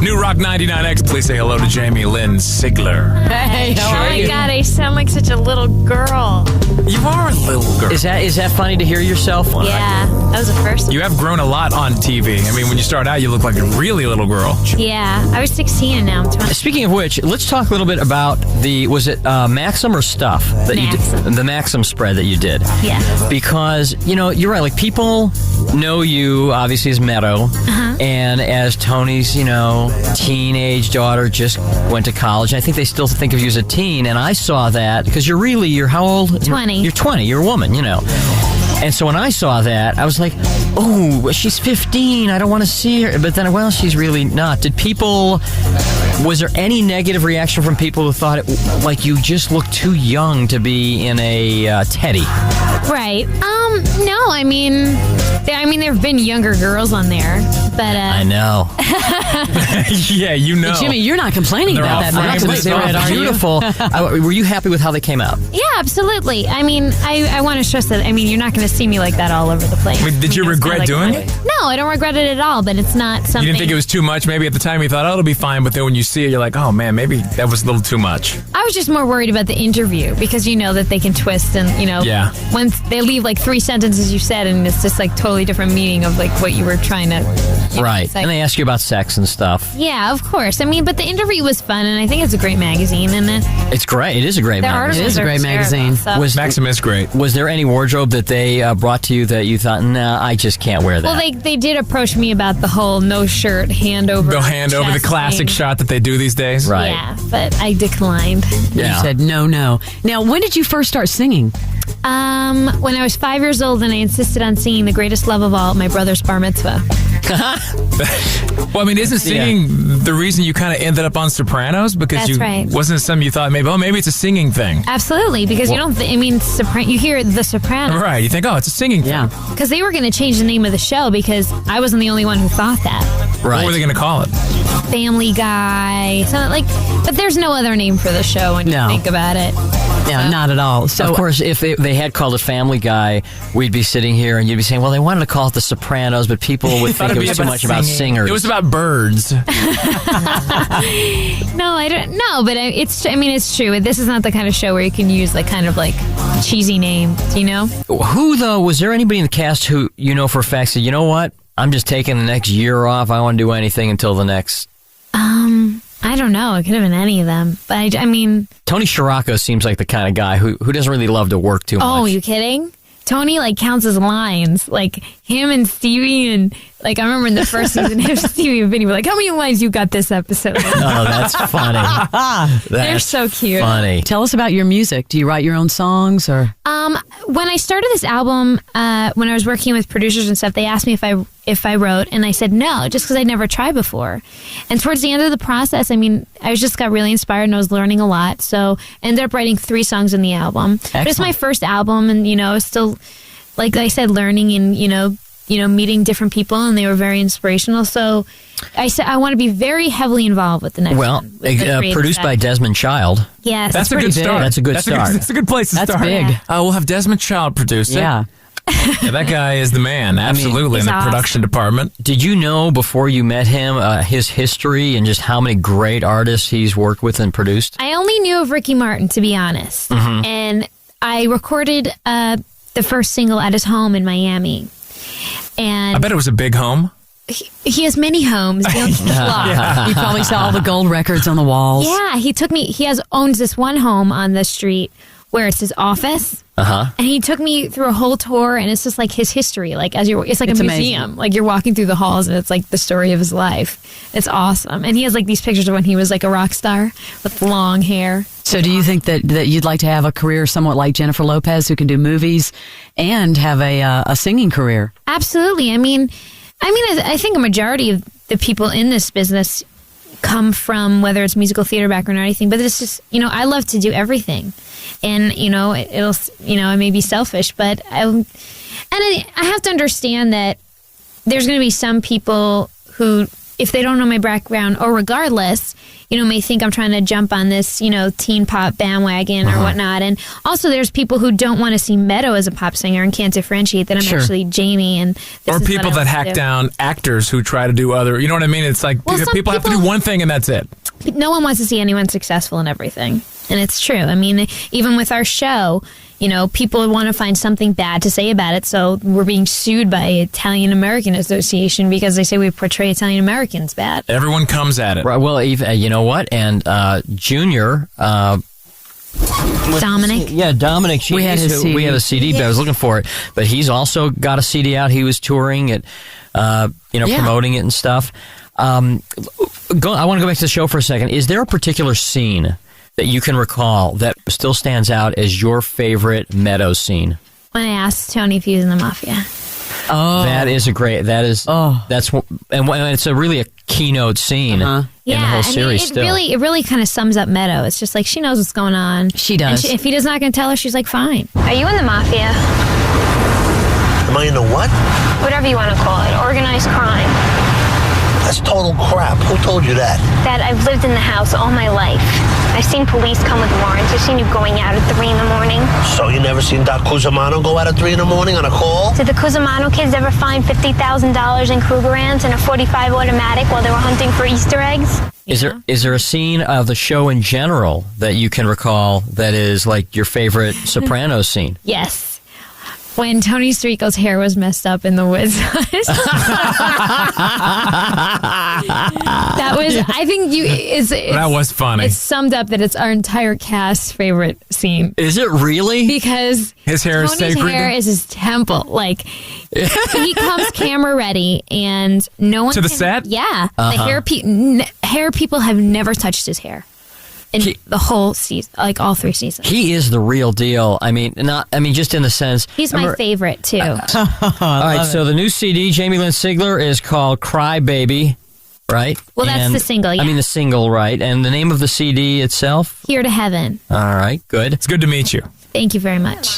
New Rock 99X. Please say hello to Jamie-Lynn Sigler. Hey, how Oh are my you? God, I sound like such a little girl. You are a little girl. Is that funny to hear yourself? Yeah, that was the first one. You have grown a lot on TV. I mean, when you start out, you look like a really little girl. Yeah, I was 16 and now I'm 20. Speaking of which, let's talk a little bit about was it Maxim or Stuff that you Maxim. did? The Maxim spread that you did. Yeah. Because, you're right, like people know you obviously as Meadow and as Tony's, teenage daughter just went to college. I think they still think of you as a teen, and I saw that because you're how old? 20. You're 20. You're a woman, And so when I saw that, I was like, oh, she's 15. I don't want to see her. But then, she's really not. Was there any negative reaction from people who thought like you just looked too young to be in a Teddy? Right. No, I mean, there have been younger girls on there, but I know. Yeah, Jimmy, you're not complaining They're about all that framed Maxim with spread, are you? Beautiful. Were you happy with how they came out? yeah, absolutely. I mean, I want to stress that. I mean, you're not going to see me like that all over the place. I mean, did you it's regret kinda doing like- it? No, I don't regret it at all. But it's not something. You didn't think it was too much? Maybe at the time you thought, it'll be fine. But then when you see it, you're like, oh, man, maybe that was a little too much. I was just more worried about the interview because you know that they can twist and Yeah. once they leave like 3 sentences you said and it's just like totally different meaning of like what you were trying to. Right. say. And they ask you about sex and stuff. Yeah, of course. I mean, but the interview was fun, and I think it's a great magazine, and It's great. It is a great the magazine. articles It is a are great hysterical, magazine. so- Maxim is great. Was there any wardrobe that they brought to you that you thought, nah, I just can't wear that? Well, they did approach me about the whole no shirt, hand over. They'll hand over the chest classic thing. shot that they do these days. Right. Yeah, but I declined. Yeah. You said no. Now, when did you first start singing? When I was 5 years old, and I insisted on singing "The Greatest Love of All" at my brother's bar mitzvah. Well, I mean, isn't singing the reason you kind of ended up on Sopranos? Because That's right. Wasn't it something you thought maybe it's a singing thing? Absolutely, because you don't. You hear the Sopranos. Right. You think, oh, it's a singing thing. Yeah. Because they were going to change the name of the show because I wasn't the only one who thought that. What Right. were they going to call it? Family Guy, something like. But there's no other name for the show when No. you think about it. No, not at all. So, Of course, if they had called it Family Guy, we'd be sitting here and you'd be saying, well, they wanted to call it The Sopranos, but people would think it was too much about singers. It was about birds. No, I don't. No, but it's. I mean, it's true. This is not the kind of show where you can use like kind of like cheesy name. You know? Who, though, was there anybody in the cast who, for a fact, said, you know what? I'm just taking the next year off. I don't want to do anything until the next... I don't know. It could have been any of them, but I mean. Tony Sciarrocco seems like the kind of guy who doesn't really love to work too much. Oh, you kidding? Tony like counts his lines, like him and Stevie, and like I remember in the first season, him, Stevie, and Vinny were like, "How many lines you got this episode?" Oh, that's funny. They're so cute. Funny. tell us about your music. Do you write your own songs or? When I started this album, when I was working with producers and stuff, they asked me if I wrote, and I said no, just because I'd never tried before. And towards the end of the process, I mean, I just got really inspired and I was learning a lot. So I ended up writing 3 songs in the album. But it's my first album, and I was still, like I said, learning and meeting different people, and they were very inspirational. So I said I want to be very heavily involved with the next Well, one. with the creative produced side. by Desmond Child. Yes, That's a pretty good big. start. That's a good start. That's a good place to That's start. big. We'll have Desmond Child produce it. Yeah. Yeah, that guy is the man, absolutely, in he's the awesome. production department. Did you know before you met him his history and just how many great artists he's worked with and produced? I only knew of Ricky Martin, to be honest. Mm-hmm. And I recorded the first single at his home in Miami. And I bet it was a big home. he has many homes. He owns a lot. You probably saw all the gold records on the walls. Yeah, he owns this one home on the street where it's his office. And he took me through a whole tour, and it's just like his history. Like it's like It's a amazing. museum. Like you're walking through the halls, and it's like the story of his life. It's awesome. And he has like these pictures of when he was like a rock star with long hair. So do you think that you'd like to have a career somewhat like Jennifer Lopez, who can do movies and have a singing career? Absolutely. I mean, I think a majority of the people in this business come from, whether it's musical theater background or anything, but it's just, I love to do everything. And, I may be selfish, but I have to understand that there's going to be some people who, if they don't know my background, or regardless, may think I'm trying to jump on this, teen pop bandwagon or whatnot. And also there's people who don't want to see Meadow as a pop singer and can't differentiate that I'm actually Jamie. And or people that hack down actors who try to do other, you know what I mean? It's like people have to do one thing and that's it. No one wants to see anyone successful in everything. And it's true. I mean, even with our show, people want to find something bad to say about it. So we're being sued by Italian American Association because they say we portray Italian Americans bad. Everyone comes at it. Right. Well, you know what? And Junior, Dominic. Yeah, Dominic. We had his CD. We had a CD, but I was looking for it. But he's also got a CD out. He was touring it, promoting it and stuff. I want to go back to the show for a second. Is there a particular scene that you can recall that still stands out as your favorite Meadow scene? When I asked Tony if he was in the Mafia. Oh, that's really a keynote scene in the whole series. It really kind of sums up Meadow. It's just like she knows what's going on. She does. And if he's not going to tell her, she's like, fine. Are you in the Mafia? Am I in the what? Whatever you want to call it. Organized crime. That's total crap. Who told you that? Dad, I've lived in the house all my life. I've seen police come with warrants. I've seen you going out at 3 in the morning. So you never seen Doc Cusimano go out at 3 in the morning on a call? Did the Cusimano kids ever find $50,000 in Krugerrands and a .45 automatic while they were hunting for Easter eggs? Is there a scene of the show in general that you can recall that is like your favorite Sopranos scene? Yes. When Tony Sirico's hair was messed up in the woods. That was, I think that was funny. It's summed up that it's our entire cast's favorite scene. Is it really? Because his hair is sacred. Tony's hair is his temple. Like, he comes camera ready and no one to the set? Yeah. The hair people have never touched his hair. In the whole season, like all 3 seasons. He is the real deal. I mean, just in the sense. He's my favorite, too. All right, so the new CD, Jamie-Lynn Sigler, is called Cry Baby, right? Well, that's the single, yeah. I mean, the single, right? And the name of the CD itself? Here to Heaven. All right, good. It's good to meet you. Thank you very much.